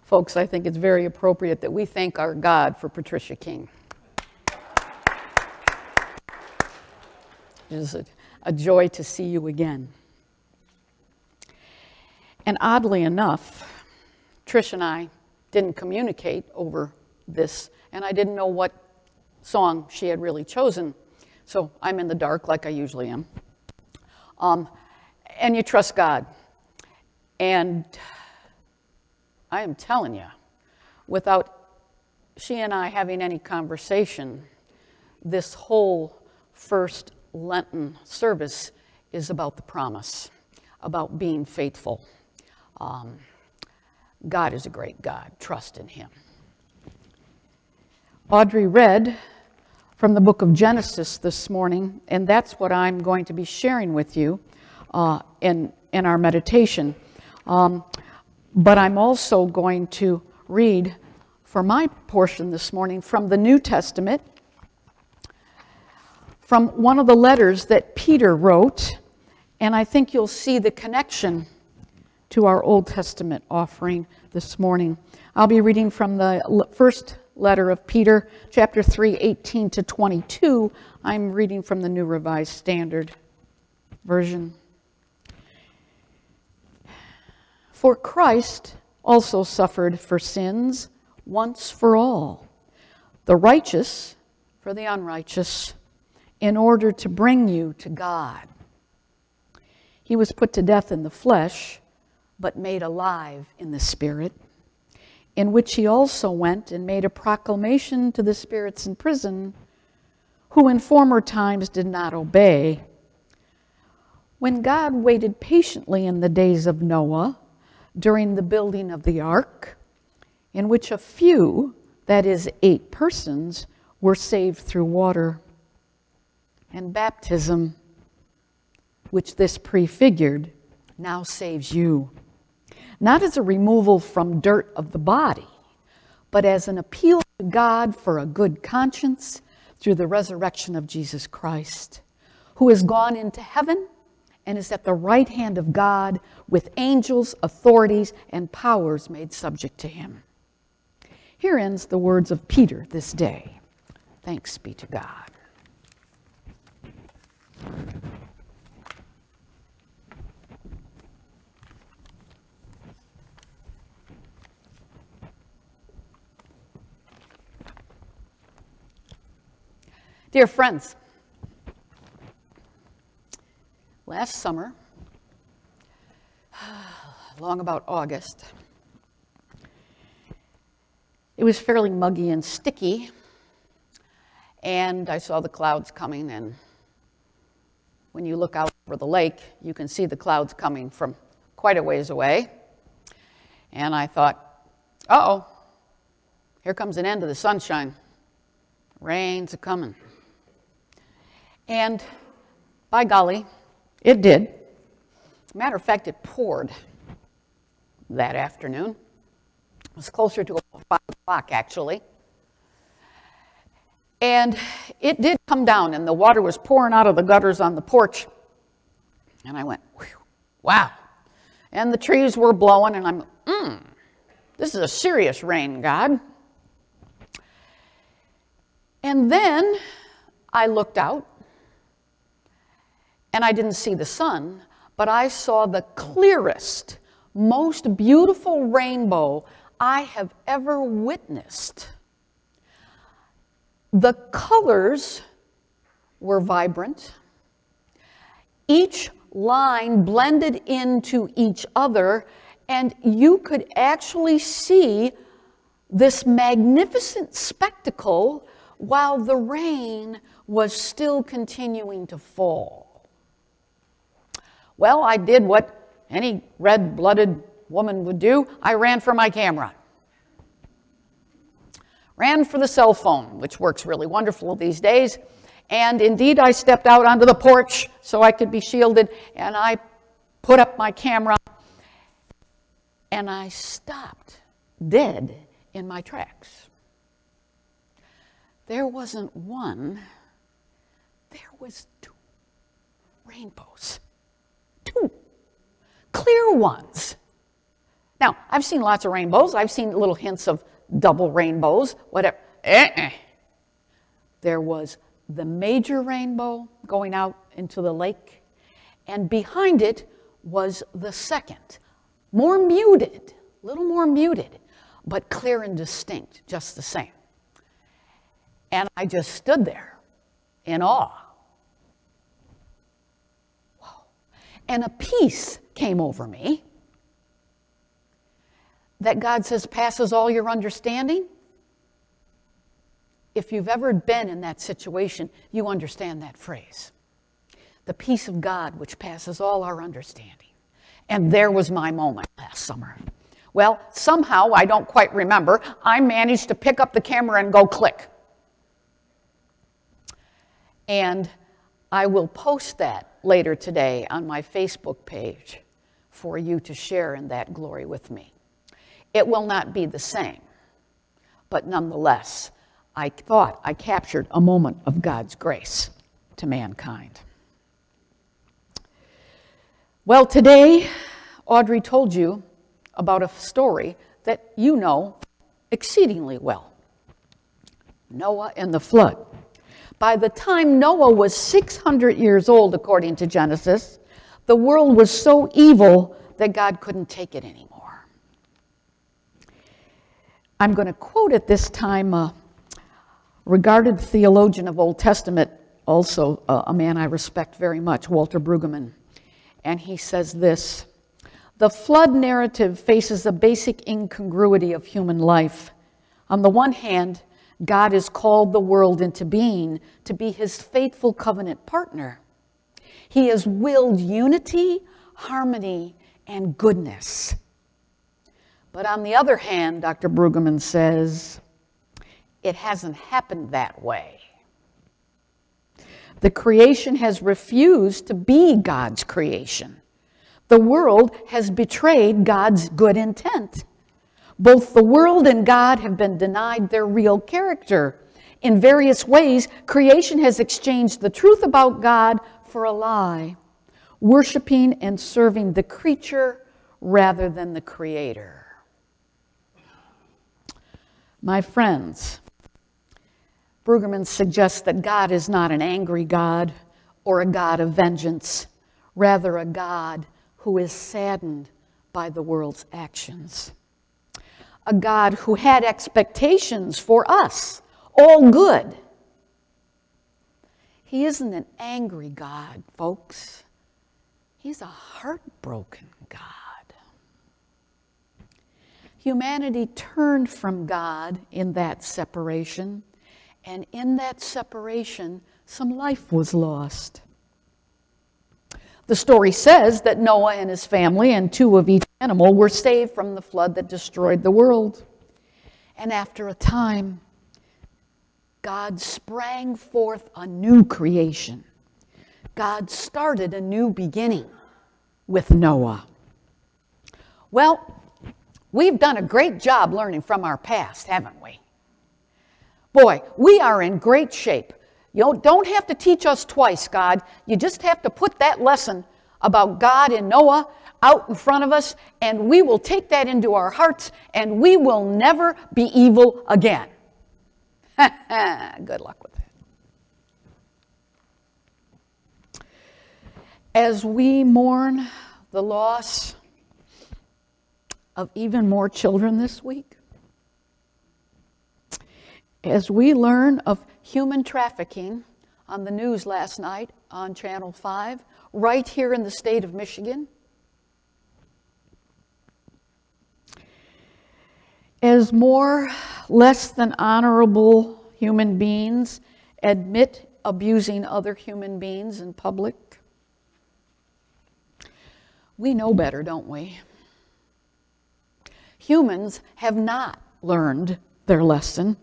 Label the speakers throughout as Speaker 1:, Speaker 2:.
Speaker 1: Folks, I think it's very appropriate that we thank our God for Patricia King. It is a joy to see you again. And oddly enough, Trish and I didn't communicate over this, and I didn't know what song she had really chosen. So I'm in the dark like I usually am. And you trust God. And I am telling you, without she and I having any conversation, this whole first Lenten service is about the promise, about being faithful. God is a great God. Trust in Him. Audrey read from the book of Genesis this morning, and that's what I'm going to be sharing with you in our meditation. But I'm also going to read for my portion this morning from the New Testament, from one of the letters that Peter wrote, and I think you'll see the connection to our Old Testament offering this morning. I'll be reading from the first letter of Peter, chapter 3, 18 to 22. I'm reading from the New Revised Standard Version. For Christ also suffered for sins once for all, the righteous for the unrighteous, in order to bring you to God. He was put to death in the flesh, but made alive in the Spirit, in which he also went and made a proclamation to the spirits in prison, who in former times did not obey, when God waited patiently in the days of Noah, during the building of the ark, in which a few, that is 8 persons, were saved through water. And baptism, which this prefigured, now saves you, not as a removal from dirt of the body, but as an appeal to God for a good conscience through the resurrection of Jesus Christ, who has gone into heaven and is at the right hand of God, with angels, authorities, and powers made subject to him. Here ends the words of Peter this day. Thanks be to God. Dear friends, last summer, long about August, it was fairly muggy and sticky, and I saw the clouds coming, and when you look out over the lake, you can see the clouds coming from quite a ways away. And I thought, uh-oh, here comes an end to the sunshine. Rain's a-coming. And by golly, it did. As a matter of fact, it poured that afternoon. It was closer to 5 o'clock, actually. And it did come down, and the water was pouring out of the gutters on the porch. And I went, whew, wow. And the trees were blowing, and I'm, this is a serious rain, God. And then I looked out, and I didn't see the sun, but I saw the clearest, most beautiful rainbow I have ever witnessed. The colors were vibrant. Each line blended into each other, and you could actually see this magnificent spectacle while the rain was still continuing to fall. Well, I did what any red-blooded woman would do. I ran for my camera. Ran for the cell phone, which works really wonderful these days. And indeed, I stepped out onto the porch so I could be shielded, and I put up my camera, and I stopped dead in my tracks. There wasn't one, there was 2 rainbows. 2 clear ones. Now, I've seen lots of rainbows. I've seen little hints of double rainbows, whatever. There was the major rainbow going out into the lake, and behind it was the second, more muted, a little more muted, but clear and distinct, just the same. And I just stood there in awe. Wow. And a peace came over me that God says passes all your understanding. If you've ever been in that situation, you understand that phrase. The peace of God which passes all our understanding. And there was my moment last summer. Well, somehow, I don't quite remember, I managed to pick up the camera and go click. And I will post that later today on my Facebook page for you to share in that glory with me. It will not be the same, but nonetheless, I thought I captured a moment of God's grace to mankind. Well, today, Audrey told you about a story that you know exceedingly well. Noah and the flood. By the time Noah was 600 years old, according to Genesis, the world was so evil that God couldn't take it anymore. I'm going to quote at this time regarded theologian of Old Testament, also a man I respect very much, Walter Brueggemann. And he says this: the flood narrative faces a basic incongruity of human life. On the one hand, God has called the world into being to be his faithful covenant partner. He has willed unity, harmony, and goodness. But on the other hand, Dr. Brueggemann says, it hasn't happened that way. The creation has refused to be God's creation. The world has betrayed God's good intent. Both the world and God have been denied their real character. In various ways, creation has exchanged the truth about God for a lie, worshiping and serving the creature rather than the Creator. My friends, Brueggemann suggests that God is not an angry God or a God of vengeance, rather a God who is saddened by the world's actions. A God who had expectations for us, all good. He isn't an angry God, folks. He's a heartbroken God. Humanity turned from God in that separation, and in that separation, some life was lost. The story says that Noah and his family and 2 of each animal were saved from the flood that destroyed the world. And after a time, God sprang forth a new creation. God started a new beginning with Noah. Well, we've done a great job learning from our past, haven't we? Boy, we are in great shape. You don't have to teach us twice, God. You just have to put that lesson about God and Noah out in front of us, and we will take that into our hearts, and we will never be evil again. Good luck with that. As we mourn the loss of even more children this week, as we learn of human trafficking on the news last night on Channel 5, right here in the state of Michigan, as more less than honorable human beings admit abusing other human beings in public, we know better, don't we? Humans have not learned their lesson.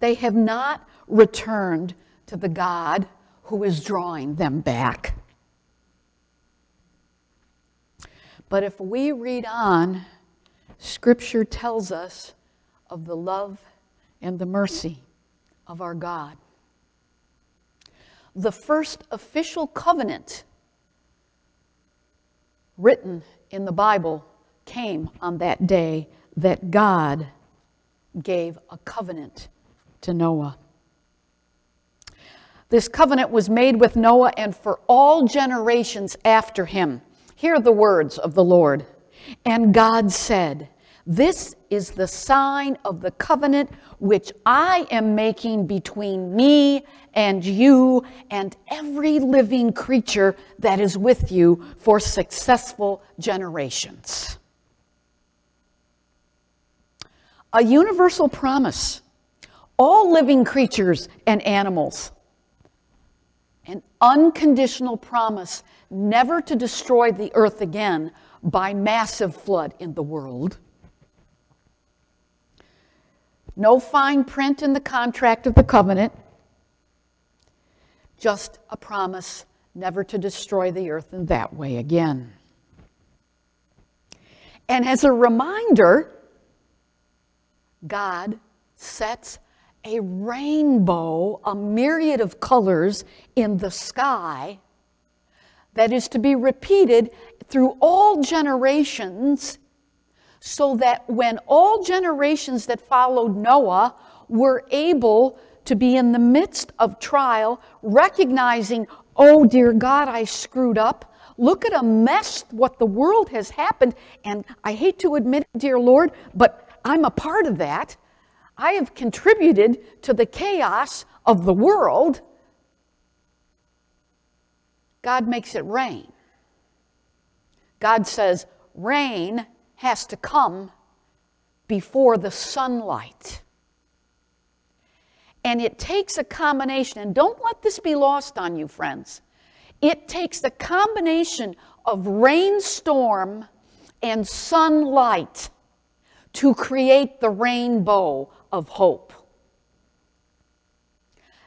Speaker 1: They have not returned to the God who is drawing them back. But if we read on, Scripture tells us of the love and the mercy of our God. The first official covenant written in the Bible came on that day that God gave a covenant to Noah. This covenant was made with Noah and for all generations after him. Hear the words of the Lord. And God said, "This is the sign of the covenant which I am making between me and you and every living creature that is with you for successful generations." A universal promise. All living creatures and animals. An unconditional promise never to destroy the earth again by massive flood in the world. No fine print in the contract of the covenant. Just a promise never to destroy the earth in that way again. And as a reminder, God sets a rainbow, a myriad of colors in the sky that is to be repeated through all generations, so that when all generations that followed Noah were able to be in the midst of trial, recognizing, oh dear God, I screwed up. Look at a mess, what the world has happened, and I hate to admit it, dear Lord, but I'm a part of that. I have contributed to the chaos of the world. God makes it rain. God says rain has to come before the sunlight. And it takes a combination, and don't let this be lost on you, friends. It takes the combination of rainstorm and sunlight to create the rainbow of hope.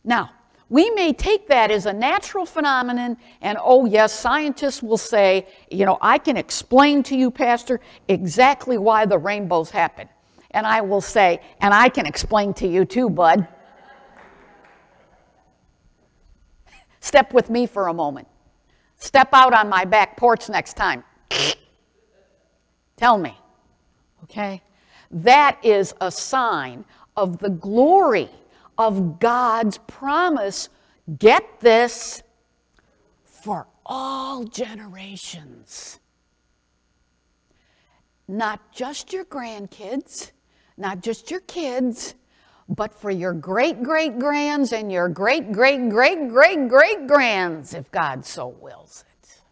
Speaker 1: Now, we may take that as a natural phenomenon, and oh yes, scientists will say, you know, I can explain to you, Pastor, exactly why the rainbows happen. And I will say, and I can explain to you too, bud. Step with me for a moment. Step out on my back porch next time. Tell me, okay? That is a sign of the glory of God's promise. Get this, for all generations. Not just your grandkids, not just your kids, but for your great-great-grands and your great-great-great-great-great-grands, if God so wills it.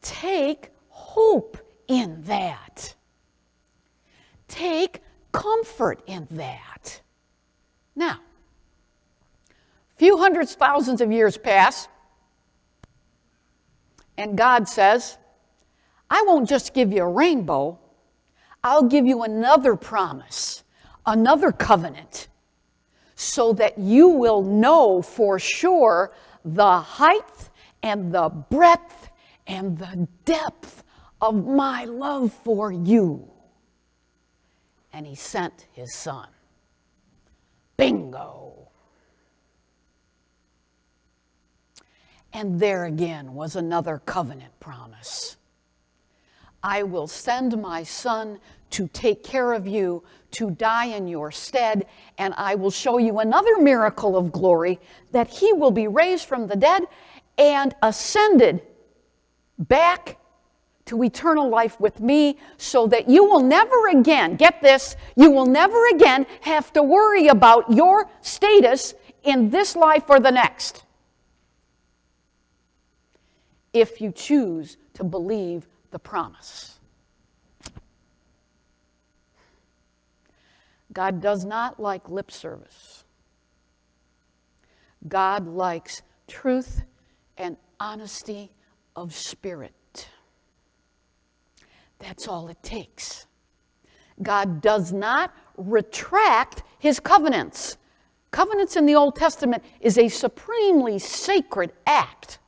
Speaker 1: Take hope in that. Take comfort in that. Now, a few hundreds, thousands of years pass, and God says, I won't just give you a rainbow, I'll give you another promise, another covenant, so that you will know for sure the height and the breadth and the depth of my love for you. And he sent his son. Bingo. And there again was another covenant promise. I will send my son to take care of you, to die in your stead, and I will show you another miracle of glory, that he will be raised from the dead and ascended back to eternal life with me, so that you will never again, get this, you will never again have to worry about your status in this life or the next, if you choose to believe the promise. God does not like lip service. God likes truth and honesty of spirit. That's all it takes. God does not retract his covenants. Covenants in the Old Testament is a supremely sacred act.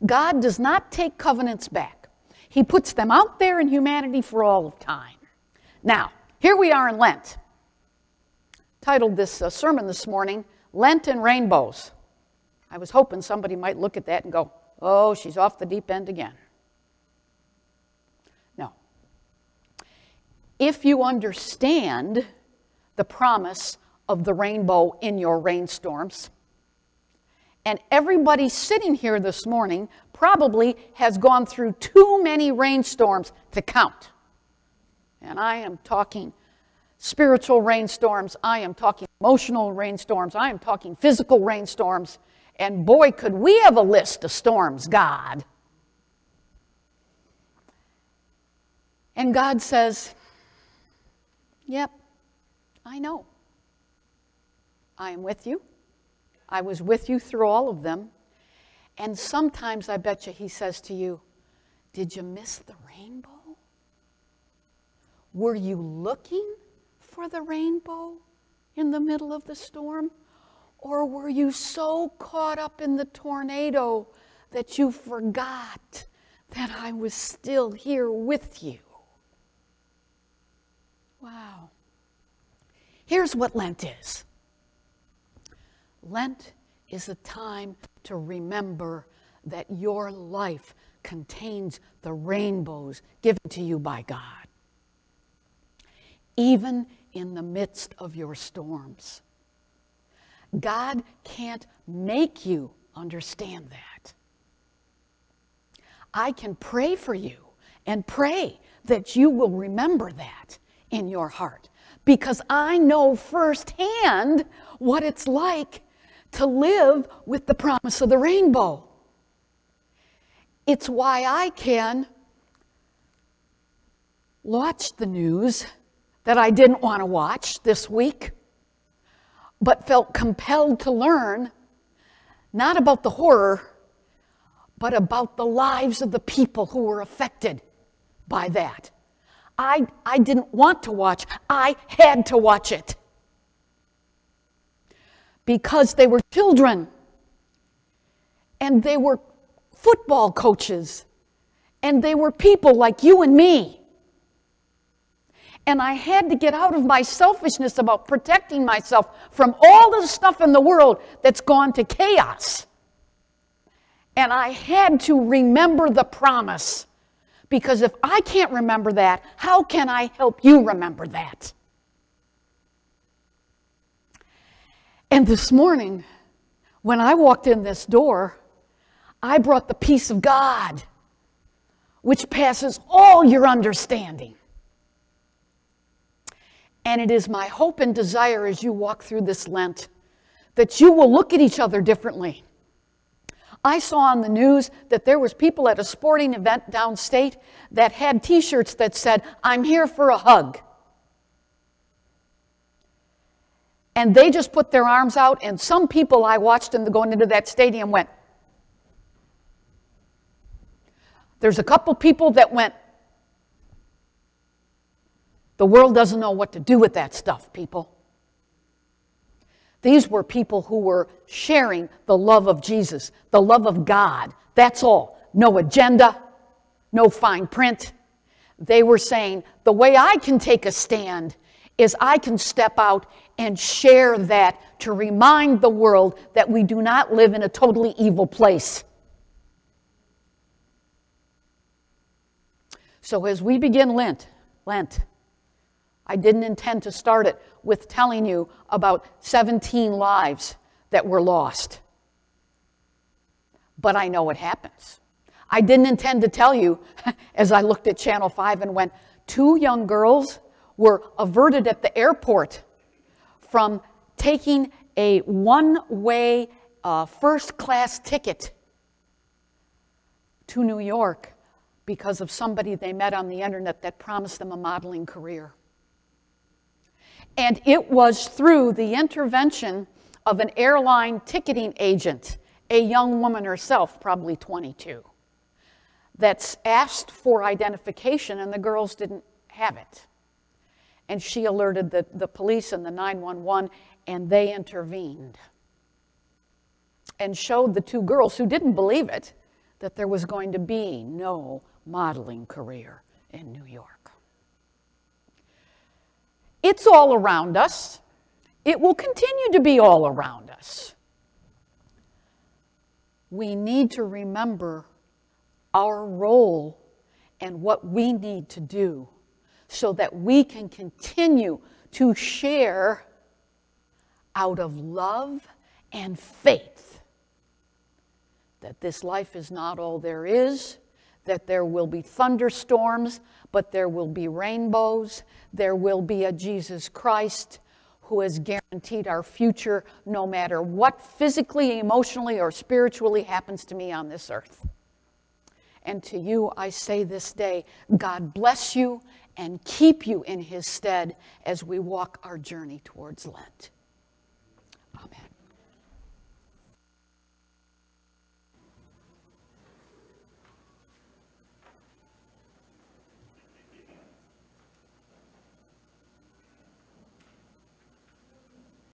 Speaker 1: God does not take covenants back. He puts them out there in humanity for all of time. Now, here we are in Lent. Titled this sermon this morning, Lent and Rainbows. I was hoping somebody might look at that and go, oh, she's off the deep end again. if you understand the promise of the rainbow in your rainstorms. And everybody sitting here this morning probably has gone through too many rainstorms to count. And I am talking spiritual rainstorms, I am talking emotional rainstorms, I am talking physical rainstorms. And boy, could we have a list of storms, God. And God says, yep, I know. I am with you. I was with you through all of them. And sometimes I bet you he says to you, did you miss the rainbow? Were you looking for the rainbow in the middle of the storm? Or were you so caught up in the tornado that you forgot that I was still here with you? Wow. Here's what Lent is. Lent is a time to remember that your life contains the rainbows given to you by God, even in the midst of your storms. God can't make you understand that. I can pray for you and pray that you will remember that in your heart, because I know firsthand what it's like to live with the promise of the rainbow. It's why I can watch the news that I didn't want to watch this week, but felt compelled to learn not about the horror, but about the lives of the people who were affected by that. I didn't want to watch. I had to watch it. Because they were children, and they were football coaches, and they were people like you and me. And I had to get out of my selfishness about protecting myself from all the stuff in the world that's gone to chaos. And I had to remember the promise. Because if I can't remember that, how can I help you remember that? And this morning, when I walked in this door, I brought the peace of God, which passes all your understanding. And it is my hope and desire as you walk through this Lent that you will look at each other differently. I saw on the news that there was people at a sporting event downstate that had t-shirts that said, "I'm here for a hug." And they just put their arms out, and some people I watched them going into that stadium went. There's a couple people that went. The world doesn't know what to do with that stuff, people. These were people who were sharing the love of Jesus, the love of God. That's all. No agenda, no fine print. They were saying, the way I can take a stand is I can step out and share that to remind the world that we do not live in a totally evil place. So as we begin Lent, I didn't intend to start it with telling you about 17 lives that were lost. But I know what happens. I didn't intend to tell you, as I looked at Channel 5 and went, 2 young girls were averted at the airport from taking a one-way first-class ticket to New York because of somebody they met on the internet that promised them a modeling career. And it was through the intervention of an airline ticketing agent, a young woman herself, probably 22, that's asked for identification, and the girls didn't have it. And she alerted the police and the 911, and they intervened and showed the 2 girls who didn't believe it that there was going to be no modeling career in New York. It's all around us. It will continue to be all around us. We need to remember our role and what we need to do so that we can continue to share out of love and faith that this life is not all there is, that there will be thunderstorms, but there will be rainbows. There will be a Jesus Christ who has guaranteed our future no matter what physically, emotionally, or spiritually happens to me on this earth. And to you, I say this day, God bless you and keep you in his stead as we walk our journey towards Lent.